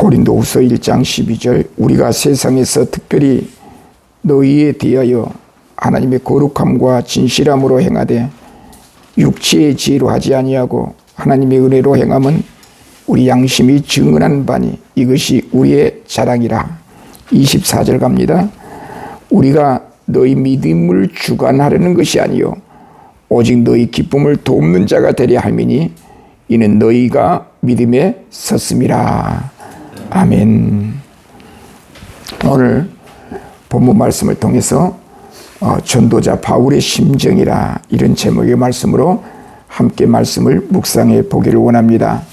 고린도후서 1장 12절 우리가 세상에서 특별히 너희에 대하여 하나님의 거룩함과 진실함으로 행하되 육체의 지혜로 하지 아니하고 하나님의 은혜로 행함은 우리 양심이 증언한 바니 이것이 우리의 자랑이라. 24절 갑니다. 우리가 너희 믿음을 주관하려는 것이 아니요 오직 너희 기쁨을 돕는 자가 되려 함이니 이는 너희가 믿음에 섰음이라. 아멘. 오늘 본문 말씀을 통해서 전도자 바울의 심정이라 이런 제목의 말씀으로 함께 말씀을 묵상해 보기를 원합니다.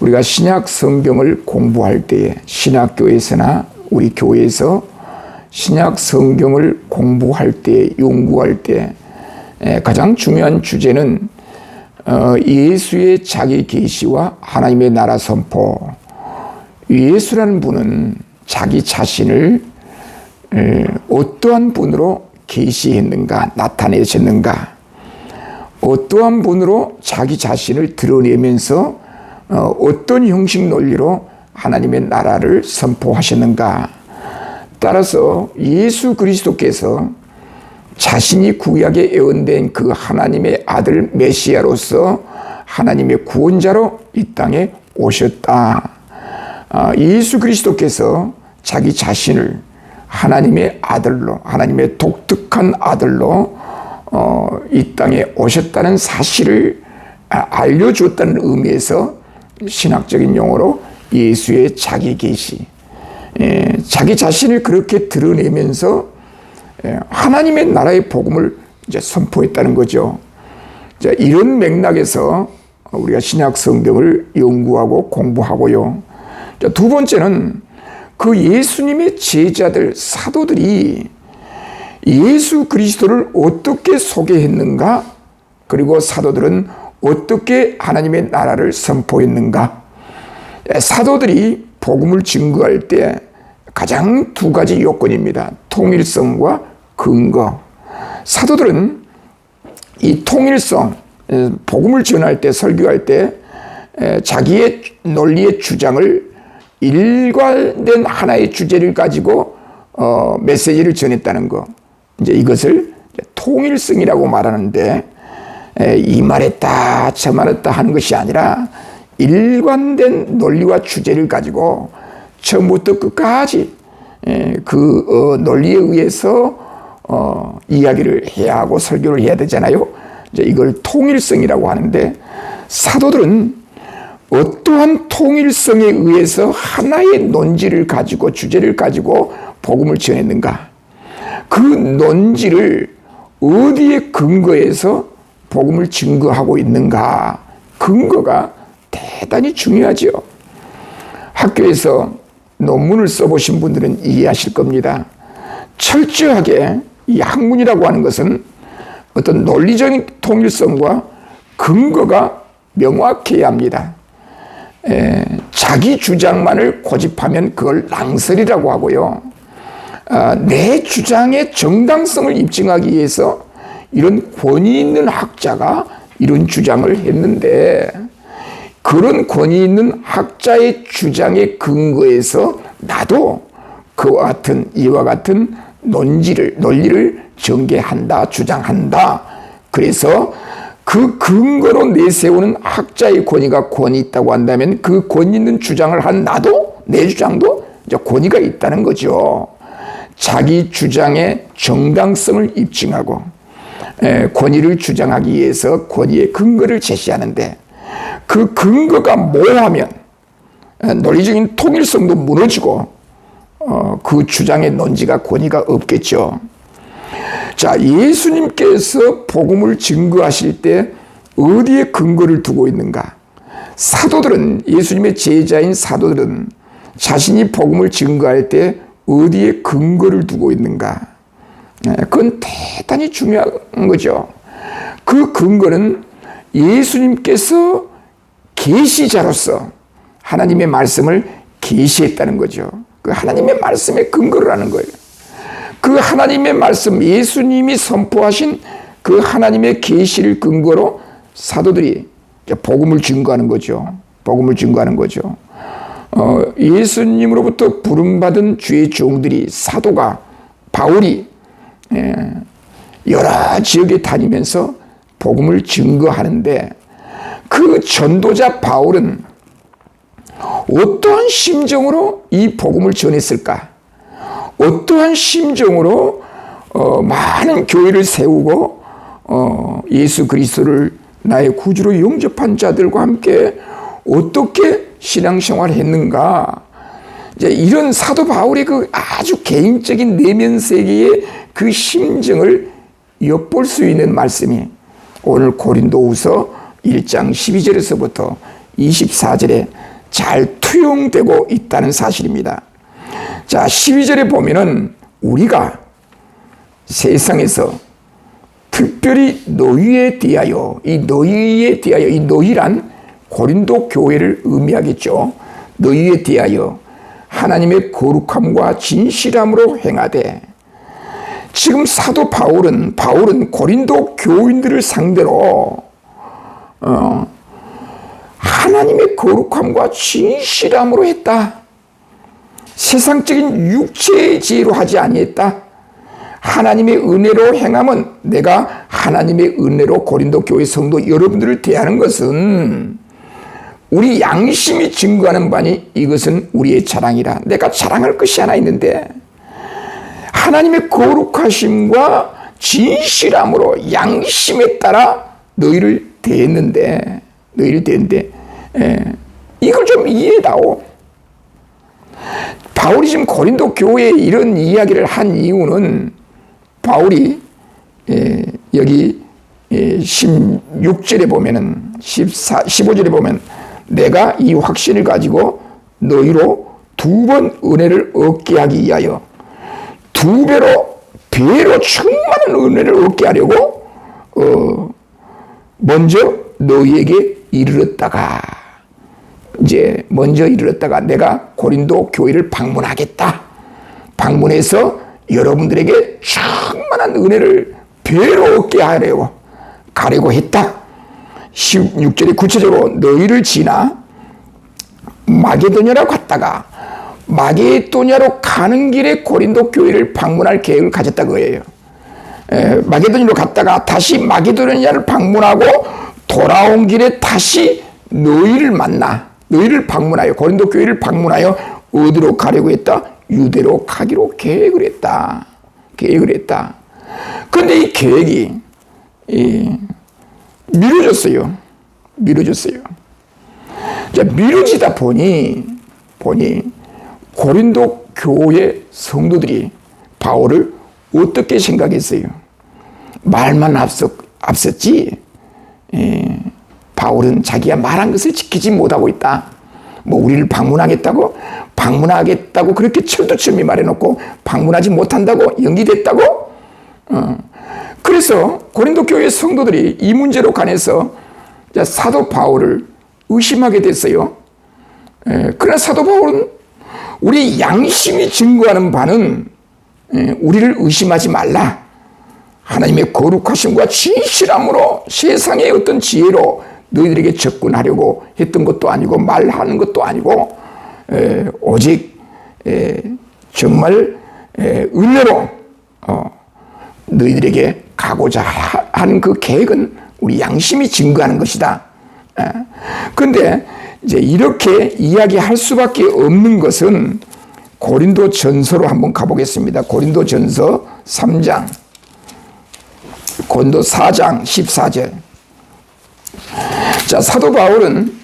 우리가 신약 성경을 공부할 때에 신학교에서나 우리 교회에서 신약 성경을 공부할 때, 연구할 때 가장 중요한 주제는 예수의 자기 계시와 하나님의 나라 선포. 예수라는 분은 자기 자신을 어떠한 분으로 계시했는가, 나타내셨는가, 어떠한 분으로 자기 자신을 드러내면서 어떤 형식 논리로 하나님의 나라를 선포하셨는가. 따라서 예수 그리스도께서 자신이 구약에 예언된 그 하나님의 아들 메시아로서 하나님의 구원자로 이 땅에 오셨다. 예수 그리스도께서 자기 자신을 하나님의 아들로, 하나님의 독특한 아들로 이 땅에 오셨다는 사실을 알려줬다는 의미에서 신학적인 용어로 예수의 자기 계시, 자기 자신을 그렇게 드러내면서 하나님의 나라의 복음을 이제 선포했다는 거죠. 자, 이런 맥락에서 우리가 신약 성경을 연구하고 공부하고요. 자, 두 번째는 그 예수님의 제자들, 사도들이 예수 그리스도를 어떻게 소개했는가, 그리고 사도들은 어떻게 하나님의 나라를 선포했는가. 사도들이 복음을 증거할 때 가장 두 가지 요건입니다. 통일성과 근거. 사도들은 이 통일성, 복음을 전할 때, 설교할 때 자기의 논리의 주장을 일관된 하나의 주제를 가지고 메시지를 전했다는 거. 이제 이것을 통일성이라고 말하는데 이 말했다 저 말했다 하는 것이 아니라 일관된 논리와 주제를 가지고 처음부터 끝까지 그 논리에 의해서 이야기를 해야 하고 설교를 해야 되잖아요. 이제 이걸 통일성이라고 하는데, 사도들은 어떠한 통일성에 의해서 하나의 논지를 가지고 주제를 가지고 복음을 전했는가, 그 논지를 어디에 근거해서 복음을 증거하고 있는가, 근거가 대단히 중요하죠. 학교에서 논문을 써보신 분들은 이해하실 겁니다. 철저하게 이 학문이라고 하는 것은 어떤 논리적인 통일성과 근거가 명확해야 합니다. 자기 주장만을 고집하면 그걸 낭설이라고 하고요. 내 주장의 정당성을 입증하기 위해서 이런 권위 있는 학자가 이런 주장을 했는데, 그런 권위 있는 학자의 주장에 근거해서 나도 그와 같은, 이와 같은 논리를 전개한다, 주장한다. 그래서 그 근거로 내세우는 학자의 권위가 권위 있다고 한다면 그 권위 있는 주장을 한 나도, 내 주장도 이제 권위가 있다는 거죠. 자기 주장의 정당성을 입증하고 권위를 주장하기 위해서 권위의 근거를 제시하는데, 그 근거가 모호하면 논리적인 통일성도 무너지고 그 주장의 논지가 권위가 없겠죠. 자, 예수님께서 복음을 증거하실 때 어디에 근거를 두고 있는가? 사도들은, 예수님의 제자인 사도들은 자신이 복음을 증거할 때 어디에 근거를 두고 있는가? 그건 대단히 중요한 거죠. 그 근거는 예수님께서 계시자로서 하나님의 말씀을 계시했다는 거죠. 그 하나님의 말씀의 근거를 하는 거예요. 그 하나님의 말씀, 예수님이 선포하신 그 하나님의 계시를 근거로 사도들이 복음을 증거하는 거죠. 복음을 증거하는 거죠. 예수님으로부터 부름받은 주의 종들이 사도가 바울이 여러 지역에 다니면서 복음을 증거하는데 그 전도자 바울은 어떠한 심정으로 이 복음을 전했을까? 어떠한 심정으로 많은 교회를 세우고 예수 그리스도를 나의 구주로 영접한 자들과 함께 어떻게 신앙생활을 했는가? 이제 이런 사도 바울의 그 아주 개인적인 내면 세계의 그 심정을 엿볼 수 있는 말씀이 오늘 고린도후서 1장 12절에서부터 24절에 잘 투영되고 있다는 사실입니다. 자, 12절에 보면은 우리가 세상에서 특별히 너희에 대하여, 이 너희란 고린도 교회를 의미하겠죠. 너희에 대하여 하나님의 거룩함과 진실함으로 행하되, 지금 사도 바울은 고린도 교인들을 상대로 하나님의 거룩함과 진실함으로 했다. 세상적인 육체의 지혜로 하지 아니했다. 하나님의 은혜로 행함은, 내가 하나님의 은혜로 고린도 교회 성도 여러분들을 대하는 것은 우리 양심이 증거하는 바니 이것은 우리의 자랑이라. 내가 자랑할 것이 하나 있는데, 하나님의 거룩하심과 진실함으로 양심에 따라 너희를 대했는데 이걸 좀 이해해다오. 바울이 지금 고린도 교회에 이런 이야기를 한 이유는, 바울이 여기 16절에 보면은 15절에 보면 내가 이 확신을 가지고 너희로 2번 은혜를 얻게 하기 위하여 2배로 충만한 은혜를 얻게 하려고 먼저 너희에게 이르렀다가 내가 고린도 교회를 방문하겠다. 방문해서 여러분들에게 충만한 은혜를 배로 얻게 가려고 했다. 16절에 구체적으로 너희를 지나 마게도냐로 갔다가 마게도냐로 가는 길에 고린도 교회를 방문할 계획을 가졌다 그거예요. 마게도냐로 갔다가 다시 마게도냐를 방문하고 돌아온 길에 다시 너희를 방문하여 고린도 교회를 방문하여 어디로 가려고 했다? 유대로 가기로 계획을 했다. 그런데 이 계획이 미뤄졌어요. 자, 미뤄지다 보니 고린도 교회 성도들이 바울을 어떻게 생각했어요? 말만 앞섰지 바울은 자기가 말한 것을 지키지 못하고 있다. 뭐 우리를 방문하겠다고 그렇게 철두철미 말해놓고 방문하지 못한다고 연기됐다고? 그래서 고린도 교회 성도들이 이 문제로 관해서 사도 바울을 의심하게 됐어요. 그러나 사도 바울은 우리 양심이 증거하는 바는 우리를 의심하지 말라. 하나님의 거룩하심과 진실함으로 세상의 어떤 지혜로 너희들에게 접근하려고 했던 것도 아니고 말하는 것도 아니고 오직 정말 은혜로 너희들에게 가고자 하는 그 계획은 우리 양심이 증거하는 것이다. 그런데 이제 이렇게 이야기할 수밖에 없는 것은 고린도 전서로 한번 가보겠습니다. 고린도 전서 3장, 고린도 4장 14절. 자, 사도 바울은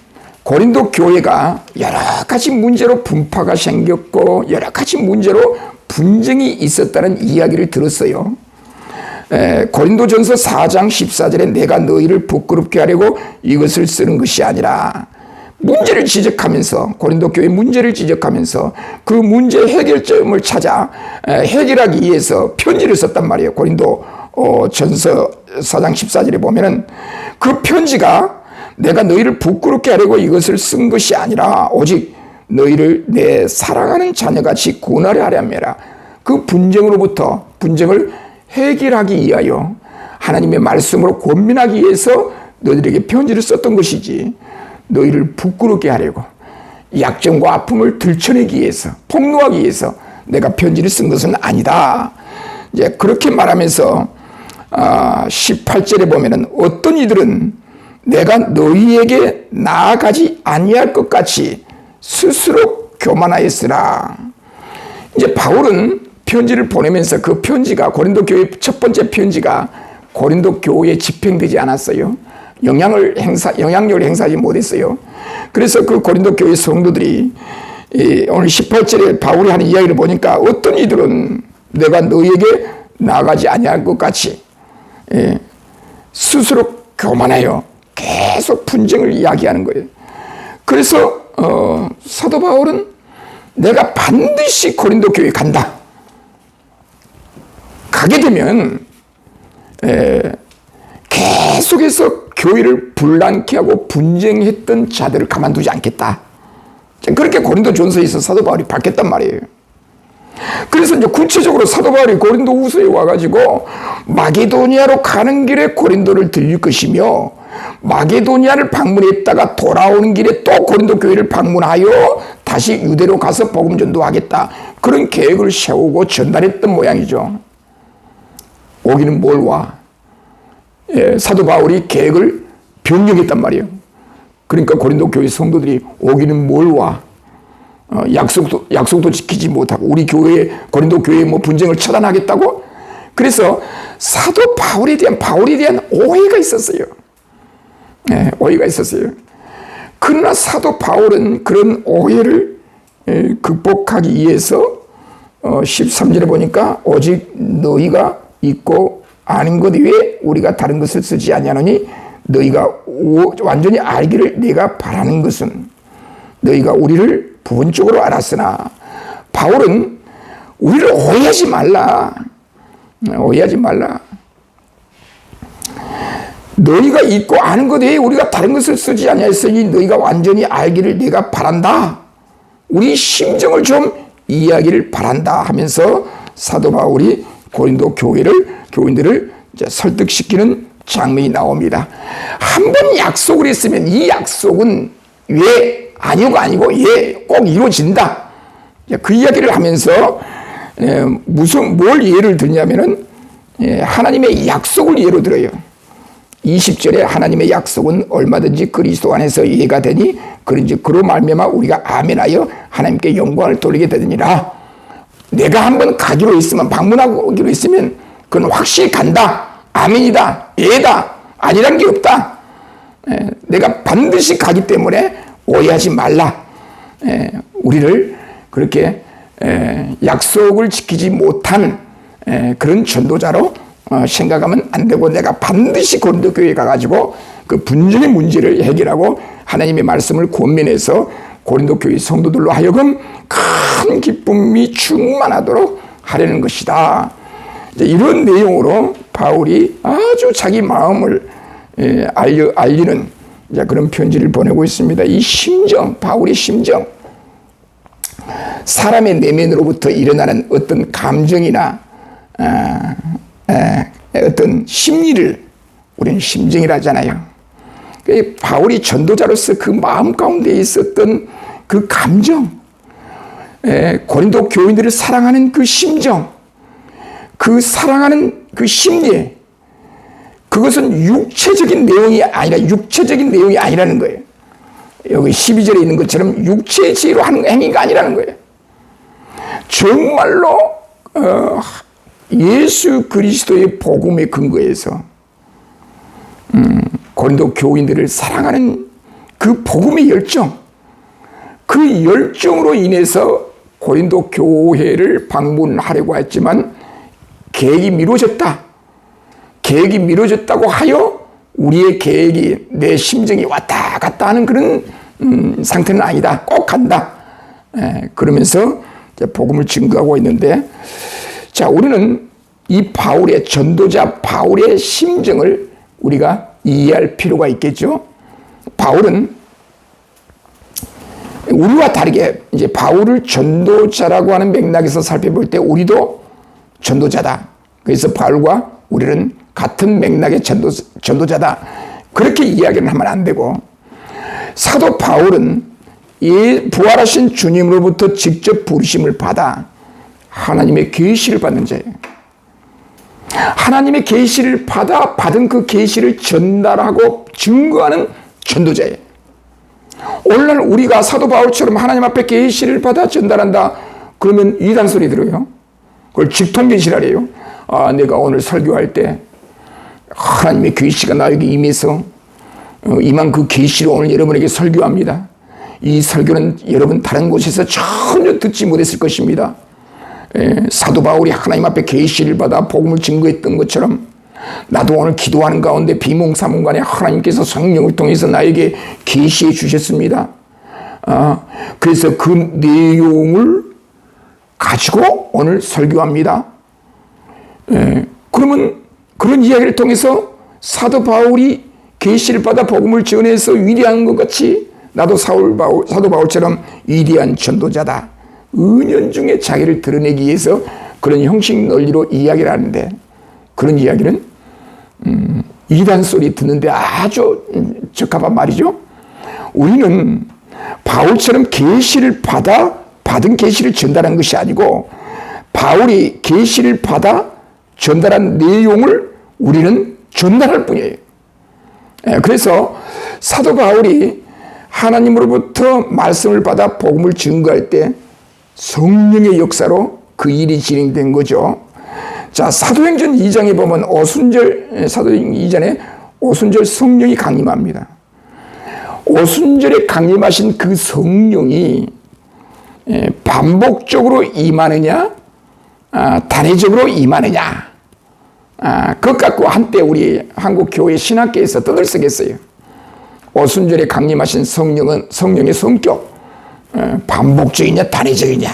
고린도 교회가 여러 가지 문제로 분파가 생겼고 여러 가지 문제로 분쟁이 있었다는 이야기를 들었어요. 고린도전서 4장 14절에 내가 너희를 부끄럽게 하려고 이것을 쓰는 것이 아니라, 문제를 지적하면서, 고린도 교회 문제를 지적하면서 그 문제 해결점을 찾아 해결하기 위해서 편지를 썼단 말이에요. 고린도 전서 4장 14절에 보면은 그 편지가 내가 너희를 부끄럽게 하려고 이것을 쓴 것이 아니라 오직 너희를 내 사랑하는 자녀같이 구원하려 함이라. 그 분쟁을 해결하기 위하여 하나님의 말씀으로 권면하기 위해서 너희들에게 편지를 썼던 것이지 너희를 부끄럽게 하려고, 약점과 아픔을 들춰내기 위해서, 폭로하기 위해서 내가 편지를 쓴 것은 아니다. 이제 그렇게 말하면서 18절에 보면은 어떤 이들은 내가 너희에게 나아가지 아니할 것 같이 스스로 교만하였으나. 이제 바울은 편지를 보내면서 그 편지가 고린도 교회 첫 번째 편지가 고린도 교회에 집행되지 않았어요. 영향력을 행사하지 못했어요. 그래서 그 고린도 교회 성도들이 오늘 18절에 바울이 하는 이야기를 보니까 어떤 이들은 내가 너희에게 나아가지 아니할 것 같이 스스로 교만하여 계속 분쟁을 이야기하는 거예요. 그래서 사도 바울은 내가 반드시 고린도 교회에 간다. 가게 되면 계속해서 교회를 분란케 하고 분쟁했던 자들을 가만두지 않겠다. 그렇게 고린도전서에서 사도 바울이 밝혔단 말이에요. 그래서 이제 구체적으로 사도 바울이 고린도 후서에 와가지고 마게도니아로 가는 길에 고린도를 들릴 것이며 마게도니아를 방문했다가 돌아오는 길에 또 고린도 교회를 방문하여 다시 유대로 가서 복음 전도하겠다. 그런 계획을 세우고 전달했던 모양이죠. 오기는 뭘 와? 사도 바울이 계획을 변경했단 말이에요. 그러니까 고린도 교회 성도들이 오기는 뭘 와? 약속도 지키지 못하고 우리 교회 고린도 교회 뭐 분쟁을 처단하겠다고? 그래서 사도 바울에 대한 오해가 있었어요. 오해가 있었어요. 그러나 사도 바울은 그런 오해를 극복하기 위해서 13절에 보니까 오직 너희가 있고 아는 것 외에 우리가 다른 것을 쓰지 아니하노니 너희가 완전히 알기를 내가 바라는 것은 너희가 우리를 부분적으로 알았으나. 바울은 우리를 오해하지 말라. 오해하지 말라. 너희가 있고 아는 것 외에 우리가 다른 것을 쓰지 아니하였으니 너희가 완전히 알기를 내가 바란다. 우리 심정을 좀 이해하기를 바란다 하면서 사도 바울이 고린도 교인들을 이제 설득시키는 장면이 나옵니다. 한 번 약속을 했으면 이 약속은 왜 아니오가 아니고 예, 꼭 이루어진다. 그 이야기를 하면서 뭘 예를 들냐면은 하나님의 약속을 예로 들어요. 20절에 하나님의 약속은 얼마든지 그리스도 안에서 이해가 되니 그런지 그로 말미암아 우리가 아멘하여 하나님께 영광을 돌리게 되느니라. 내가 한번 가기로 했으면 방문하기로 했으면 그건 확실히 간다. 아멘이다. 예다. 아니란 게 없다. 내가 반드시 가기 때문에 오해하지 말라. 우리를 그렇게 약속을 지키지 못한 그런 전도자로 생각하면 안 되고 내가 반드시 고린도 교회에 가가지고 그 분쟁의 문제를 해결하고 하나님의 말씀을 권면해서 고린도 교회 성도들로 하여금 큰 기쁨이 충만하도록 하려는 것이다. 이런 내용으로 바울이 아주 자기 마음을 알리는 그런 편지를 보내고 있습니다. 이 심정, 바울의 심정, 사람의 내면으로부터 일어나는 어떤 감정이나 어떤 심리를 우리는 심정이라 하잖아요. 바울이 전도자로서 그 마음 가운데 있었던 그 감정, 고린도 교인들을 사랑하는 그 심정, 그 사랑하는 그 심리, 그것은 육체적인 내용이 아니라는 거예요. 여기 12절에 있는 것처럼 육체지로 하는 행위가 아니라는 거예요. 정말로 예수 그리스도의 복음에 근거해서 고린도 교인들을 사랑하는 그 복음의 열정, 그 열정으로 인해서 고린도 교회를 방문하려고 했지만 계획이 미뤄졌다고 하여 우리의 계획이, 내 심정이 왔다 갔다 하는 그런 상태는 아니다. 꼭 간다. 그러면서 복음을 증거하고 있는데, 자, 우리는 이 바울의, 전도자 바울의 심정을 우리가 이해할 필요가 있겠죠. 바울은 우리와 다르게 이제 바울을 전도자라고 하는 맥락에서 살펴볼 때 우리도 전도자다. 그래서 바울과 우리는 같은 맥락의 전도자다. 그렇게 이야기를 하면 안 되고, 사도 바울은 이 부활하신 주님으로부터 직접 부르심을 받아 하나님의 계시를 받는 자예요. 하나님의 계시를 받아 받은 그 계시를 전달하고 증거하는 전도자예요. 오늘날 우리가 사도 바울처럼 하나님 앞에 계시를 받아 전달한다 그러면 이단 소리 들어요. 그걸 직통계시라래요. 내가 오늘 설교할 때 하나님의 계시가 나에게 임해서 임한 그 계시를 오늘 여러분에게 설교합니다. 이 설교는 여러분 다른 곳에서 전혀 듣지 못했을 것입니다. 사도 바울이 하나님 앞에 계시를 받아 복음을 증거했던 것처럼 나도 오늘 기도하는 가운데 비몽사몽간에 하나님께서 성령을 통해서 나에게 계시해 주셨습니다. 그래서 그 내용을 가지고 오늘 설교합니다. 그러면 그런 이야기를 통해서 사도 바울이 계시를 받아 복음을 전해서 위대한 것 같이 나도 사도 바울처럼 위대한 전도자다. 은연중에 자기를 드러내기 위해서 그런 형식 논리로 이야기를 하는데 그런 이야기는 이단 소리 듣는데 아주 적합한 말이죠. 우리는 바울처럼 계시를 받은 계시를 전달한 것이 아니고 바울이 계시를 받아 전달한 내용을 우리는 전달할 뿐이에요. 그래서 사도 바울이 하나님으로부터 말씀을 받아 복음을 증거할 때 성령의 역사로 그 일이 진행된 거죠. 자, 사도행전 2장에 보면 사도행전 2장에 오순절 성령이 강림합니다. 오순절에 강림하신 그 성령이 반복적으로 임하느냐, 단회적으로 임하느냐, 그것 갖고 한때 우리 한국 교회 신학계에서 떠들썩했어요. 오순절에 강림하신 성령의 성격, 반복적이냐, 단회적이냐.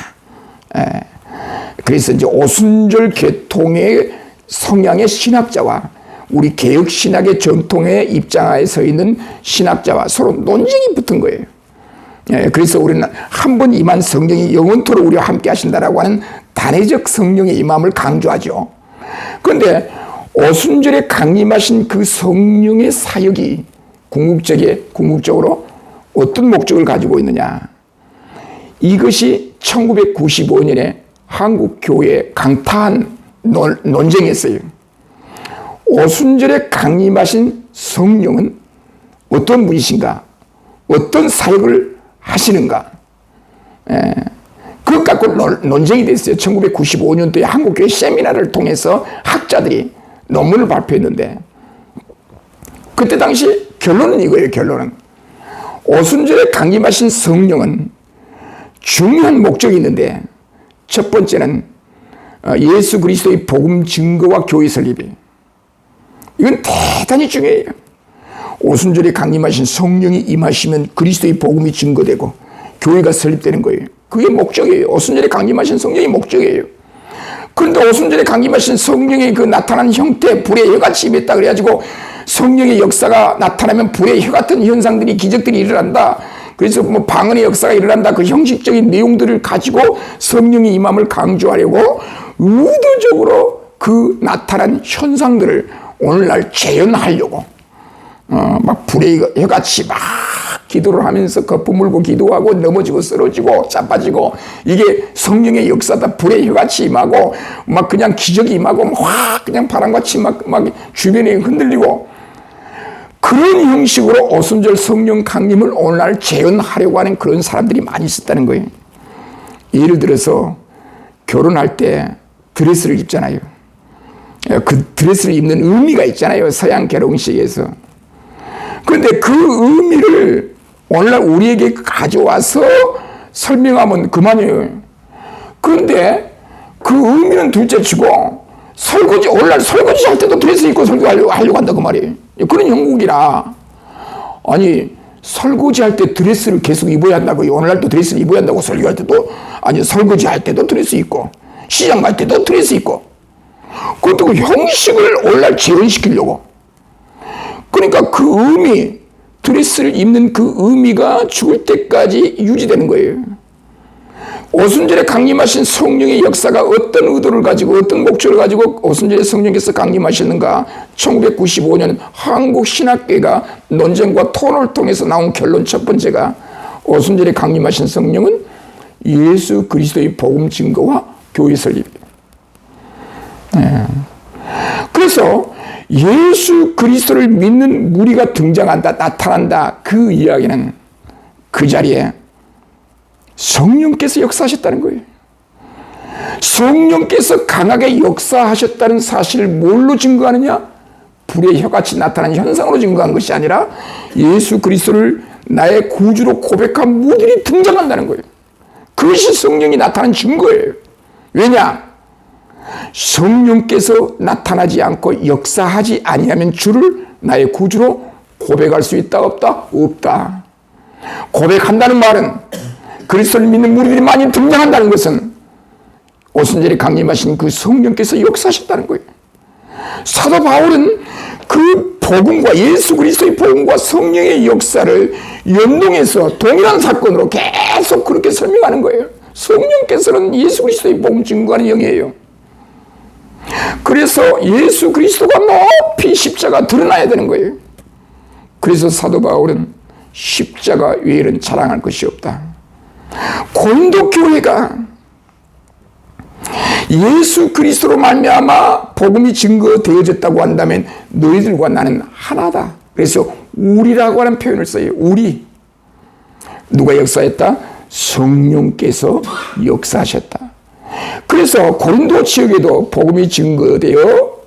그래서 이제 오순절 계통의 성향의 신학자와 우리 개혁 신학의 전통의 입장하에 서 있는 신학자와 서로 논쟁이 붙은 거예요. 그래서 우리는 한 번 임한 성령이 영원토록 우리와 함께 하신다라고 하는 단회적 성령의 임함을 강조하죠. 그런데 오순절에 강림하신 그 성령의 사역이 궁극적으로 어떤 목적을 가지고 있느냐. 이것이 1995년에 한국 교회에 강타한 논쟁이었어요. 오순절에 강림하신 성령은 어떤 분이신가? 어떤 사역을 하시는가? 그것 갖고 논쟁이 됐어요. 1995년도에 한국교회 세미나를 통해서 학자들이 논문을 발표했는데 그때 당시 결론은 이거예요. 결론은 오순절에 강림하신 성령은 중요한 목적이 있는데 첫 번째는 예수 그리스도의 복음 증거와 교회 설립이에요. 이건 대단히 중요해요. 오순절에 강림하신 성령이 임하시면 그리스도의 복음이 증거되고 교회가 설립되는 거예요. 그게 목적이에요. 오순절에 강림하신 성령이 목적이에요. 그런데 오순절에 강림하신 성령의 그 나타난 형태, 불의 혀같이 임했다 그래가지고 성령의 역사가 나타나면 불의 혀 같은 현상들이 기적들이 일어난다. 그래서 뭐 방언의 역사가 일어난다. 그 형식적인 내용들을 가지고 성령의 임함을 강조하려고 의도적으로 그 나타난 현상들을 오늘날 재현하려고 막 불의 혀같이 막 기도를 하면서 거품 물고 기도하고 넘어지고 쓰러지고 자빠지고 이게 성령의 역사다. 불의 혀같이 임하고 막 그냥 기적이 임하고 막 그냥 바람같이 막 주변에 흔들리고 그런 형식으로 오순절 성령 강림을 오늘날 재현하려고 하는 그런 사람들이 많이 있었다는 거예요. 예를 들어서 결혼할 때 드레스를 입잖아요. 그 드레스를 입는 의미가 있잖아요. 서양 결혼식에서. 그런데 그 의미를 오늘날 우리에게 가져와서 설명하면 그만이에요. 그런데 그 의미는 둘째치고 오늘날 설거지 할 때도 드레스 입고 설교하려고 한다 그 말이에요. 그런 형국이라 아니 설거지 할 때 드레스를 계속 입어야 한다고 오늘날 또 드레스를 입어야 한다고 설교할 때도 아니 설거지 할 때도 드레스 입고 시장 갈 때도 드레스 입고 그것도 그 형식을 오늘날 재현시키려고 그러니까 그 의미 드레스를 입는 그 의미가 죽을 때까지 유지되는 거예요. 오순절에 강림하신 성령의 역사가 어떤 의도를 가지고 어떤 목적을 가지고 오순절에 성령께서 강림하셨는가 1995년 한국 신학계가 논쟁과 토론을 통해서 나온 결론 첫 번째가 오순절에 강림하신 성령은 예수 그리스도의 복음 증거와 교회 설립이에요. 그래서 예수 그리스도를 믿는 무리가 등장한다, 나타난다. 그 이야기는 그 자리에 성령께서 역사하셨다는 거예요. 성령께서 강하게 역사하셨다는 사실을 뭘로 증거하느냐? 불의 혀같이 나타나는 현상으로 증거한 것이 아니라 예수 그리스도를 나의 구주로 고백한 무리들이 등장한다는 거예요. 그것이 성령이 나타난 증거예요. 왜냐? 성령께서 나타나지 않고 역사하지 아니하면 주를 나의 구주로 고백할 수 있다 없다? 없다. 고백한다는 말은 그리스도를 믿는 무리들이 많이 등장한다는 것은 오순절에 강림하신 그 성령께서 역사하셨다는 거예요. 사도 바울은 그 복음과 예수 그리스도의 복음과 성령의 역사를 연동해서 동일한 사건으로 계속 그렇게 설명하는 거예요. 성령께서는 예수 그리스도의 복음 증거하는 영이에요. 그래서 예수 그리스도가 높이 십자가 드러나야 되는 거예요. 그래서 사도 바울은 십자가 외에는 자랑할 것이 없다. 고린도 교회가 예수 그리스도로 말미암아 복음이 증거되어졌다고 한다면 너희들과 나는 하나다. 그래서 우리라고 하는 표현을 써요. 우리. 누가 역사했다? 성령께서 역사하셨다. 그래서 고린도 지역에도 복음이 증거되어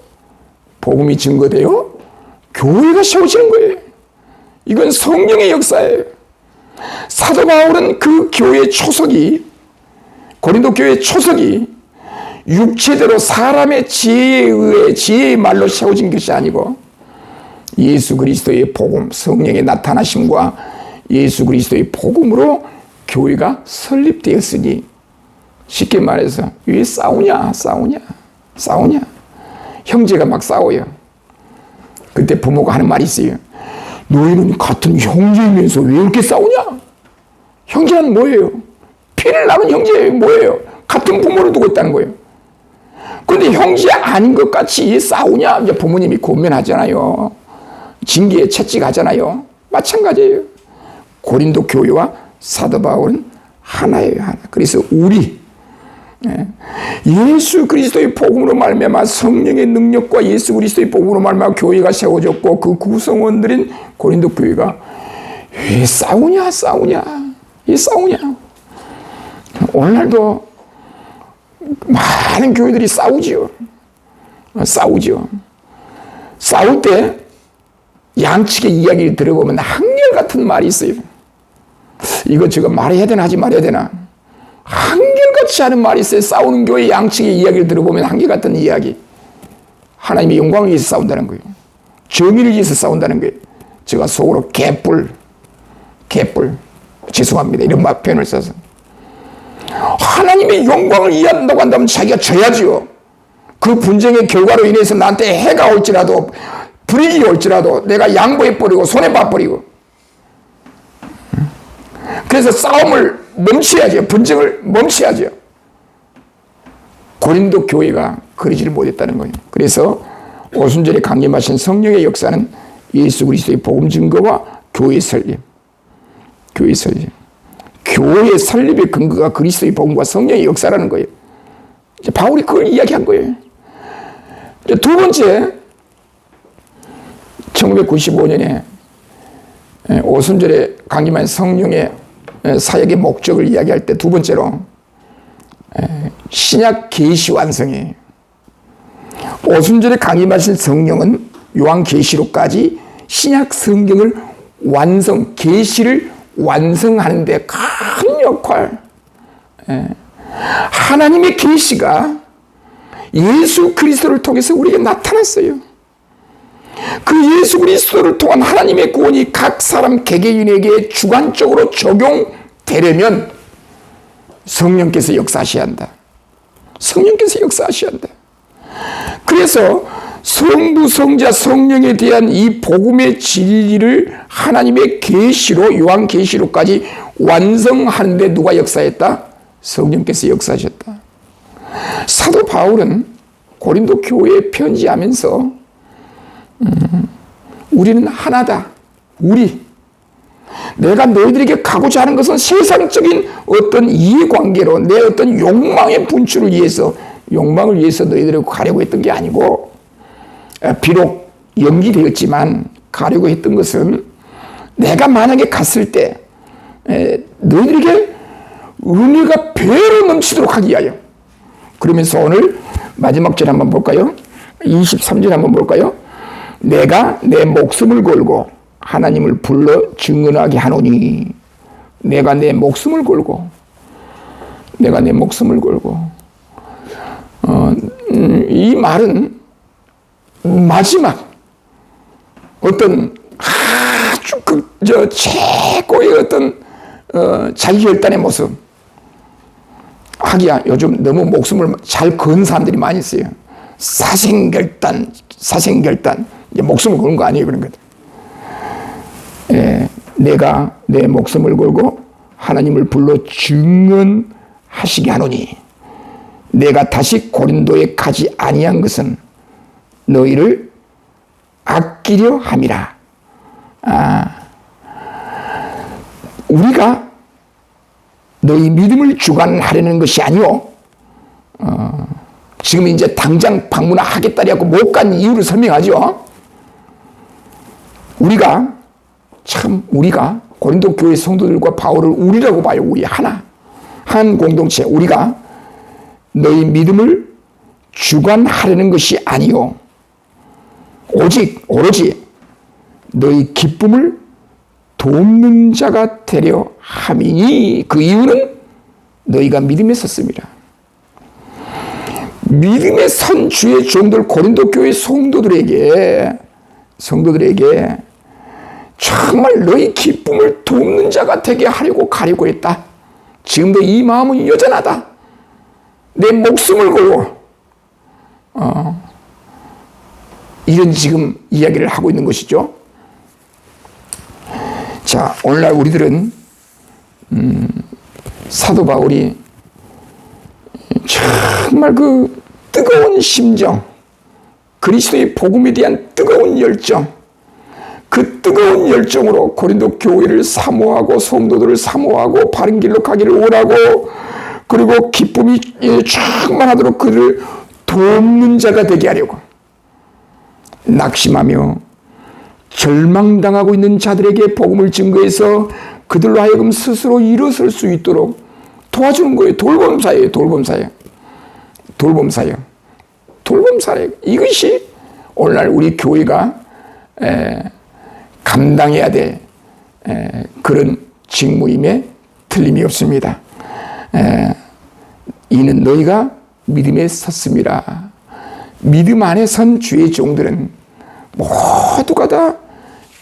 교회가 세워지는 거예요. 이건 성령의 역사예요. 사도 바울은 그 교회 초석이, 고린도 교회 초석이 육체대로 사람의 지혜에 의해 지혜의 말로 세워진 것이 아니고 예수 그리스도의 복음, 성령의 나타나심과 예수 그리스도의 복음으로 교회가 설립되었으니, 쉽게 말해서 왜 싸우냐? 형제가 막 싸워요. 그때 부모가 하는 말이 있어요. 너희는 같은 형제이면서 왜 이렇게 싸우냐? 형제는 뭐예요? 피를 나눈 형제예요. 뭐예요? 같은 부모를 두고 있다는 거예요. 그런데 형제 아닌 것 같이 싸우냐? 이제 부모님이 권면하잖아요. 징계에 채찍하잖아요. 마찬가지예요. 고린도 교회와 사도 바울은 하나예요, 하나. 그래서 우리 예수 그리스도의 복음으로 말미암아 성령의 능력과 예수 그리스도의 복음으로 말미암아 교회가 세워졌고 그 구성원들인 고린도 교회가 왜 싸우냐? 오늘날도 많은 교회들이 싸우지요. 싸울 때 양측의 이야기를 들어보면 한결같은 말이 있어요. 이거 제가 말해야 되나 하지 말아야 되나? 한결같이 하는 말이 있어요. 싸우는 교회 양측의 이야기를 들어보면 한결같은 이야기. 하나님의 영광을 위해서 싸운다는 거예요. 정의를 위해서 싸운다는 거예요. 제가 속으로 개뿔 죄송합니다. 이런 표현을 써서. 하나님의 영광을 이해한다고 한다면 자기가 져야지요. 그 분쟁의 결과로 인해서 나한테 해가 올지라도 불이익이 올지라도 내가 양보해버리고 손해봐버리고. 그래서 싸움을 멈춰야죠. 분쟁을 멈춰야죠. 고린도 교회가 그러지를 못했다는 거예요. 그래서 오순절에 강림하신 성령의 역사는 예수 그리스도의 복음 증거와 교회 설립. 교회의 설립의 근거가 그리스도의 복음과 성령의 역사라는 거예요. 이제 바울이 그걸 이야기한 거예요. 이제 두 번째, 1995년에 오순절에 강림한 성령의 사역의 목적을 이야기할 때 두 번째로 신약 계시 완성이에요. 오순절에 강림하신 성령은 요한계시록까지 신약 성경을 계시를 완성하는 데 큰 역할. 하나님의 계시가 예수 그리스도를 통해서 우리에게 나타났어요. 그 예수 그리스도를 통한 하나님의 구원이 각 사람 개개인에게 주관적으로 적용되려면 성령께서 역사하셔야 한다. 그래서 성부, 성자, 성령에 대한 이 복음의 진리를 하나님의 계시로 요한계시록까지 완성하는데 누가 역사했다? 성령께서 역사하셨다. 사도 바울은 고린도 교회에 편지하면서 우리는 하나다. 내가 너희들에게 가고자 하는 것은 세상적인 어떤 이해관계로 내 어떤 욕망의 분출을 위해서, 욕망을 위해서 너희들에게 가려고 했던 게 아니고, 비록 연기되었지만 가려고 했던 것은 내가 만약에 갔을 때 너희들에게 은혜가 배로 넘치도록 하기 위하여. 그러면서 오늘 마지막 절 한번 볼까요? 23절 한번 볼까요? 내가 내 목숨을 걸고 하나님을 불러 증언하게 하노니. 내가 내 목숨을 걸고, 내가 내 목숨을 걸고. 이 말은 마지막 어떤 아주 최고의 어떤 자기 결단의 모습. 하기야 요즘 너무 목숨을 잘 건 사람들이 많이 있어요. 사생결단. 이제 목숨을 거는 거 아니에요, 그런 것. 내가 내 목숨을 걸고 하나님을 불러 증언하시게 하노니. 내가 다시 고린도에 가지 아니한 것은 너희를 아끼려 함이라. 우리가 너희 믿음을 주관하려는 것이 아니오. 지금 이제 당장 방문하겠다리 하고 못 간 이유를 설명하죠. 우리가 고린도 교회 성도들과 바울을 우리라고 봐요. 우리 한 공동체. 우리가 너희 믿음을 주관하려는 것이 아니오. 오로지 너희 기쁨을 돕는 자가 되려 함이니. 그 이유는 너희가 믿음에 섰습니다. 믿음에 선 주의 종들 고린도 교회 성도들에게 정말 너희 기쁨을 돕는 자가 되게 하려고 가려고 했다. 지금도 이 마음은 여전하다. 내 목숨을 걸고 이런 지금 이야기를 하고 있는 것이죠. 자, 오늘날 우리들은 사도 바울이 정말 그 뜨거운 심정, 그리스도의 복음에 대한 뜨거운 열정, 그 뜨거운 열정으로 고린도 교회를 사모하고 성도들을 사모하고 바른 길로 가기를 원하고, 그리고 기쁨이 충만하도록 그를 돕는 자가 되게 하려고, 낙심하며 절망당하고 있는 자들에게 복음을 증거해서 그들로 하여금 스스로 일어설 수 있도록 도와주는 거예요. 돌봄사예요. 이것이 오늘날 우리 교회가 감당해야 될 그런 직무임에 틀림이 없습니다. 이는 너희가 믿음에 섰습니다. 믿음 안에 선 주의 종들은 모두가 다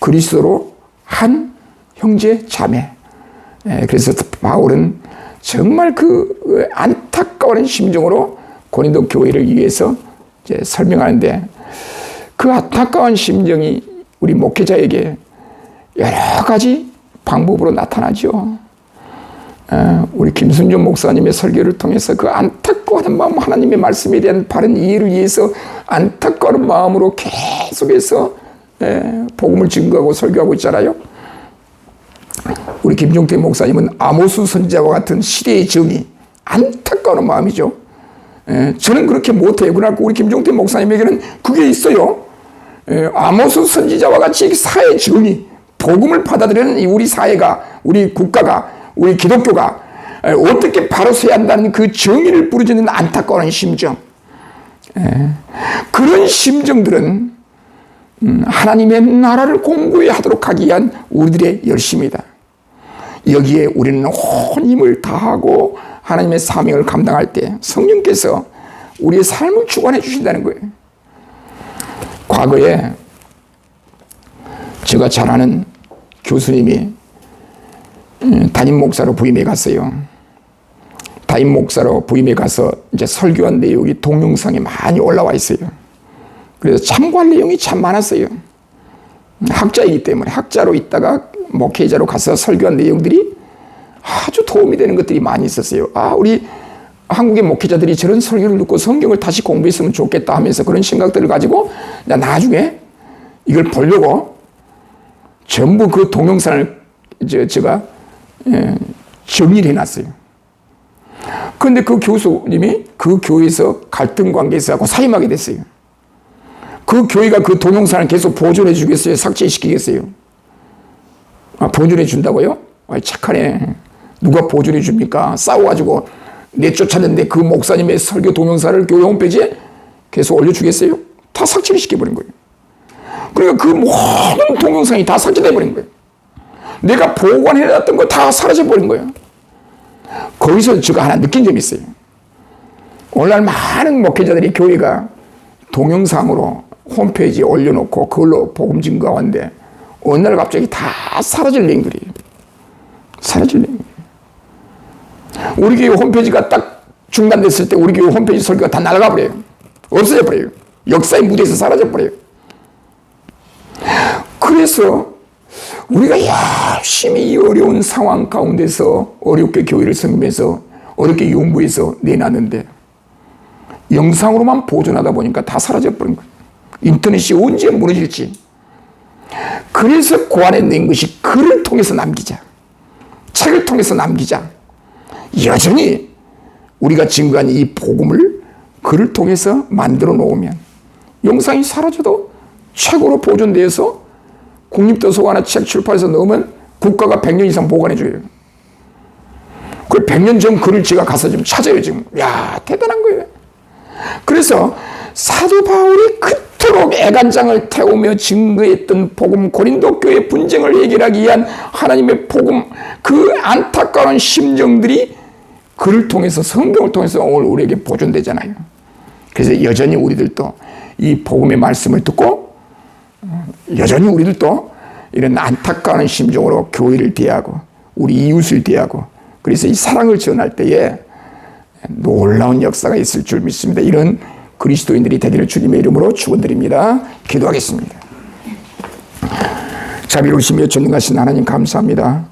그리스도로 한 형제 자매. 그래서 바울은 정말 그 안타까운 심정으로 고린도 교회를 위해서 이제 설명하는데, 그 안타까운 심정이 우리 목회자에게 여러 가지 방법으로 나타나죠. 우리 김순종 목사님의 설교를 통해서 그 안타까운 마음, 하나님의 말씀에 대한 바른 이해를 위해서 안타까운 마음으로 계속해서 복음을 증거하고 설교하고 있잖아요. 우리 김종태 목사님은 아모스 선지자와 같은 시대의 정의, 안타까운 마음이죠. 저는 그렇게 못해요. 그러나 우리 김종태 목사님에게는 그게 있어요. 아모스 선지자와 같이 사회 정의, 복음을 받아들이는 우리 사회가, 우리 국가가, 우리 기독교가 어떻게 바로 서야 한다는 그 정의를 부르짖는 안타까운 심정. 그런 심정들은 하나님의 나라를 공고히 하도록 하기 위한 우리들의 열심이다. 여기에 우리는 온 힘을 다하고 하나님의 사명을 감당할 때 성령께서 우리의 삶을 주관해 주신다는 거예요. 과거에 제가 잘 아는 교수님이 담임 목사로 부임해 갔어요. 담임 목사로 부임해 가서 이제 설교한 내용이 동영상에 많이 올라와 있어요. 그래서 참고할 내용이 참 많았어요. 학자이기 때문에 학자로 있다가 목회자로 가서 설교한 내용들이 아주 도움이 되는 것들이 많이 있었어요. 우리 한국의 목회자들이 저런 설교를 듣고 성경을 다시 공부했으면 좋겠다 하면서 그런 생각들을 가지고 나중에 이걸 보려고 전부 그 동영상을 제가 정리를 해놨어요. 그런데 그 교수님이 그 교회에서 갈등 관계에서 하고 사임하게 됐어요. 그 교회가 그 동영상을 계속 보존해 주겠어요? 삭제시키겠어요? 보존해 준다고요? 착하네. 누가 보존해 줍니까? 싸워가지고 내쫓았는데 그 목사님의 설교 동영상을 교회 홈페이지에 계속 올려주겠어요? 다 삭제를 시켜버린 거예요. 그러니까 그 모든 동영상이 다 삭제돼버린 거예요. 내가 보관해놨던 거 다 사라져버린 거예요. 거기서 제가 하나 느낀 점이 있어요. 오늘날 많은 목회자들이 교회가 동영상으로 홈페이지에 올려놓고 그걸로 복음 증거하는데 어느 날 갑자기 다 사라질래인 거예요. 사라질래인 거예요. 우리 교회 홈페이지가 딱 중단됐을 때 우리 교회 홈페이지 설교가 다 날아가 버려요. 없어져 버려요. 역사의 무대에서 사라져 버려요. 그래서 우리가 열심히 이 어려운 상황 가운데서 어렵게 교회를 섬기면서 어렵게 연구해서 내놨는데 영상으로만 보존하다 보니까 다 사라져버린 거예요. 인터넷이 언제 무너질지. 그래서 고안해낸 것이 글을 통해서 남기자. 책을 통해서 남기자. 여전히 우리가 증거한 이 복음을 글을 통해서 만들어 놓으면 영상이 사라져도 책으로 보존되어서 국립도서관에 책 출판해서 넣으면 국가가 100년 이상 보관해줘요. 그 100년 전 글을 제가 가서 좀 찾아요, 지금. 야, 대단한 거예요. 그래서 사도 바울이 그토록 애간장을 태우며 증거했던 복음, 고린도 교회 분쟁을 해결하기 위한 하나님의 복음, 그 안타까운 심정들이 글을 통해서, 성경을 통해서 오늘 우리에게 보존되잖아요. 그래서 여전히 우리들도 이 복음의 말씀을 듣고 여전히 우리들도 이런 안타까운 심정으로 교회를 대하고 우리 이웃을 대하고 그래서 이 사랑을 전할 때에 놀라운 역사가 있을 줄 믿습니다. 이런 그리스도인들이 되기를 주님의 이름으로 축원드립니다. 기도하겠습니다. 자비로우시며 전능하신 하나님 감사합니다.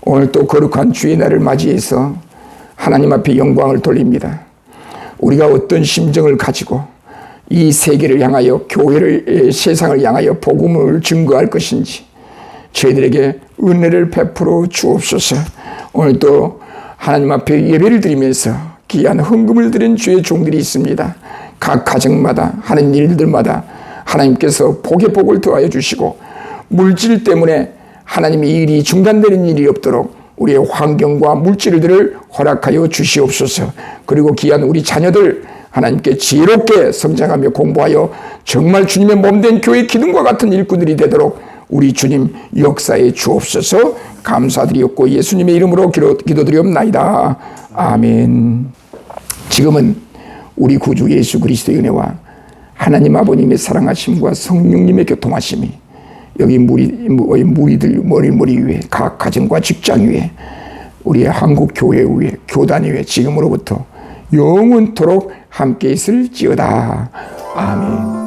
오늘 또 거룩한 주의 날을 맞이해서 하나님 앞에 영광을 돌립니다. 우리가 어떤 심정을 가지고 이 세계를 향하여 교회를 세상을 향하여 복음을 증거할 것인지 저희들에게 은혜를 베풀어 주옵소서. 오늘도 하나님 앞에 예배를 드리면서 귀한 헌금을 드린 주의 종들이 있습니다. 각 가정마다 하는 일들마다 하나님께서 복의 복을 더하여 주시고 물질 때문에 하나님의 일이 중단되는 일이 없도록 우리의 환경과 물질들을 허락하여 주시옵소서. 그리고 귀한 우리 자녀들 하나님께 지혜롭게 성장하며 공부하여 정말 주님의 몸된 교회 기둥과 같은 일꾼들이 되도록 우리 주님 역사에 주옵소서. 감사드리옵고 예수님의 이름으로 기도드리옵나이다. 아멘. 지금은 우리 구주 예수 그리스도의 은혜와 하나님 아버님의 사랑하심과 성령님의 교통하심이 여기 무리들 머리 위에 각 가정과 직장 위에 우리의 한국 교회 위에 교단 위에 지금으로부터 영원토록 함께 있을지어다. 아멘.